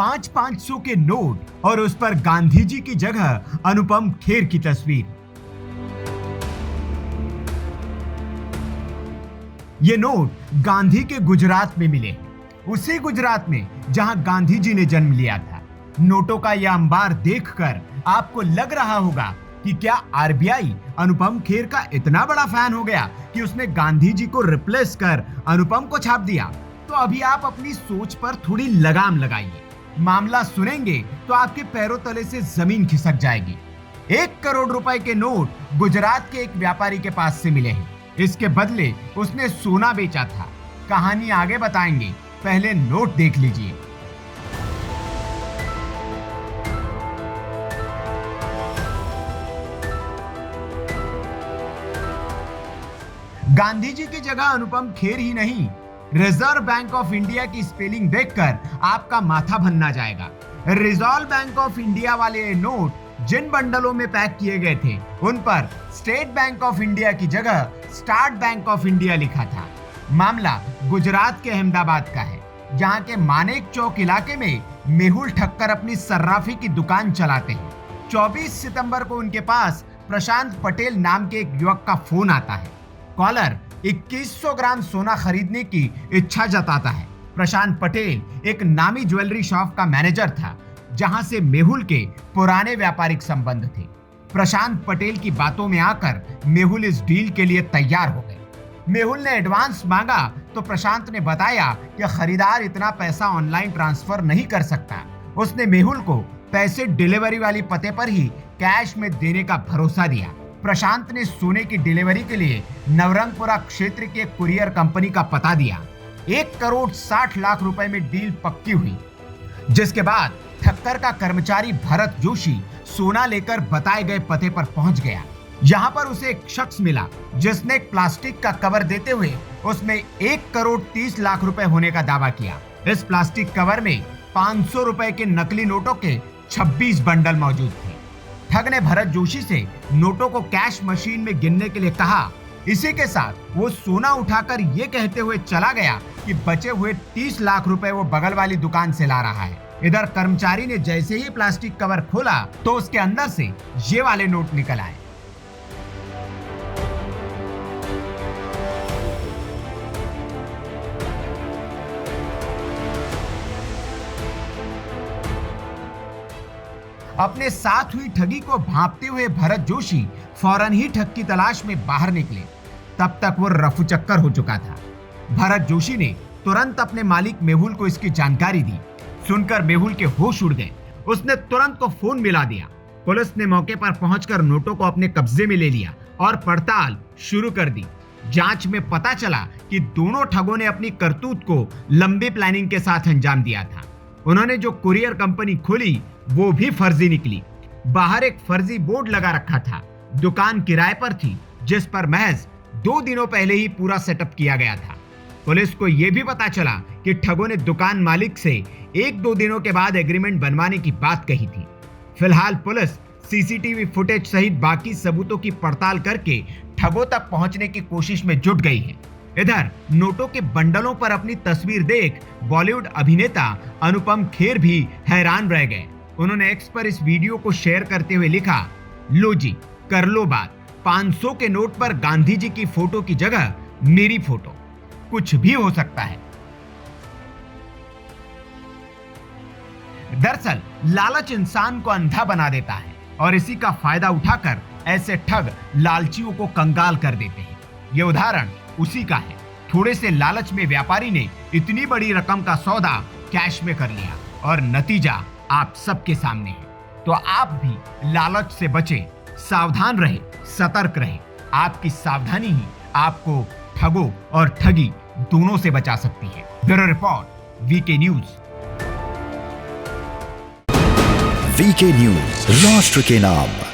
500 के नोट और उस पर गांधी जी की जगह अनुपम खेर की तस्वीर। ये नोट गांधी के गुजरात में मिले, उसी गुजरात में जहां गांधी जी ने जन्म लिया था। नोटों का यह अंबार देखकर आपको लग रहा होगा कि क्या आरबीआई अनुपम खेर का इतना बड़ा फैन हो गया कि उसने गांधी जी को रिप्लेस कर अनुपम को छाप दिया। तो अभी आप अपनी सोच पर थोड़ी लगाम लगाइए। मामला सुनेंगे तो आपके पैरों तले से जमीन खिसक जाएगी। 1 करोड़ रुपए के नोट गुजरात के एक व्यापारी के पास से मिले हैं। इसके बदले उसने सोना बेचा था। कहानी आगे बताएंगे, पहले नोट देख लीजिए। गांधी जी की जगह अनुपम खेर ही नहीं, रिजर्व बैंक ऑफ इंडिया की स्पेलिंग देखकर आपका माथा भन्ना जाएगा। रिजर्व बैंक ऑफ इंडिया वाले नोट जिन बंडलों में पैक किए गए थे उन पर स्टेट बैंक ऑफ इंडिया की जगह स्टार्ट बैंक ऑफ इंडिया लिखा था। मामला गुजरात के अहमदाबाद का है, जहां के मानेक चौक इलाके में मेहुल ठक्कर अपनी सर्राफी की दुकान चलाते हैं। 24 सितंबर को उनके पास प्रशांत पटेल नाम के एक युवक का फोन आता है। कॉलर 2100 ग्राम सोना खरीदने की इच्छा जताता है। प्रशांत पटेल एक नामी ज्वेलरी शॉप का मैनेजर था, जहां से मेहुल के पुराने व्यापारिक संबंध थे। प्रशांत पटेल की बातों में आकर मेहुल इस डील के लिए तैयार हो गए। मेहुल ने एडवांस मांगा तो प्रशांत ने बताया कि खरीदार इतना पैसा ऑनलाइन ट्रांसफर नहीं कर सकता। उसने मेहुल को पैसे डिलीवरी वाली पते पर ही कैश में देने का भरोसा दिया। प्रशांत ने सोने की डिलीवरी के लिए नवरंगपुरा क्षेत्र की एक कुरियर कंपनी का पता दिया। 1 करोड़ 60 लाख रुपए में डील पक्की हुई, जिसके बाद ठक्कर का कर्मचारी भरत जोशी सोना लेकर बताए गए पते पर पहुंच गया। यहाँ पर उसे एक शख्स मिला जिसने एक प्लास्टिक का कवर देते हुए उसमें 1 करोड़ 30 लाख रुपए होने का दावा किया। इस प्लास्टिक कवर में 500 रुपए के नकली नोटों के 26 बंडल मौजूद थे। ठग ने भरत जोशी से नोटों को कैश मशीन में गिनने के लिए कहा। इसी के साथ वो सोना उठाकर ये कहते हुए चला गया कि बचे हुए 30 लाख रुपए वो बगल वाली दुकान से ला रहा है। इधर कर्मचारी ने जैसे ही प्लास्टिक कवर खोला तो उसके अंदर से ये वाले नोट निकल आए। अपने साथ हुई ठगी को भांपते हुए भरत जोशी फौरन ही ठग की तलाश में बाहर निकले। तब तक वो रफू चक्कर हो चुका था। भरत जोशी ने तुरंत अपने मालिक मेहुल को इसकी जानकारी दी। सुनकर मेहुल के होश उड़ गए। उसने तुरंत को फोन मिला दिया। पुलिस ने मौके पर पहुंचकर नोटों को अपने कब्जे में ले लिया और पड़ताल शुरू कर दी। जांच में पता चला कि दोनों ठगों ने अपनी करतूत को लंबी प्लानिंग के साथ अंजाम दिया था। उन्होंने जो कुरियर कंपनी खोली वो भी फर्जी निकली। बाहर एक फर्जी बोर्ड लगा रखा था। दुकान किराए पर थी, जिस पर महज 2 दिनों पहले ही पूरा सेटअप किया गया था। पुलिस को यह भी पता चला कि ठगों ने दुकान मालिक से 1-2 दिनों के बाद एग्रीमेंट बनवाने की बात कही थी। फिलहाल पुलिस सीसीटीवी फुटेज सहित बाकी सबूतों की पड़ताल करके ठगों तक पहुंचने की कोशिश में जुट गई है। इधर नोटों के बंडलों पर अपनी तस्वीर देख बॉलीवुड अभिनेता अनुपम खेर भी हैरान रह गए। उन्होंने एक्स पर इस वीडियो को शेयर करते हुए लिखा, लो जी कर लो बात, 500 के नोट पर गांधी जी की फोटो की जगह मेरी फोटो, कुछ भी हो सकता है। दरअसल लालच इंसान को अंधा बना देता है और इसी का फायदा उठाकर ऐसे ठग लालचियों को कंगाल कर देते हैं। यह उदाहरण उसी का है। थोड़े से लालच में व्यापारी ने इतनी बड़ी रकम का सौदा कैश में कर लिया और नतीजा आप सबके सामने है। तो आप भी लालच से बचें, सावधान रहे, सतर्क रहे। आपकी सावधानी ही आपको ठगों और ठगी दोनों से बचा सकती है। Bureau report, VK news. VK news, राष्ट्र के नाम।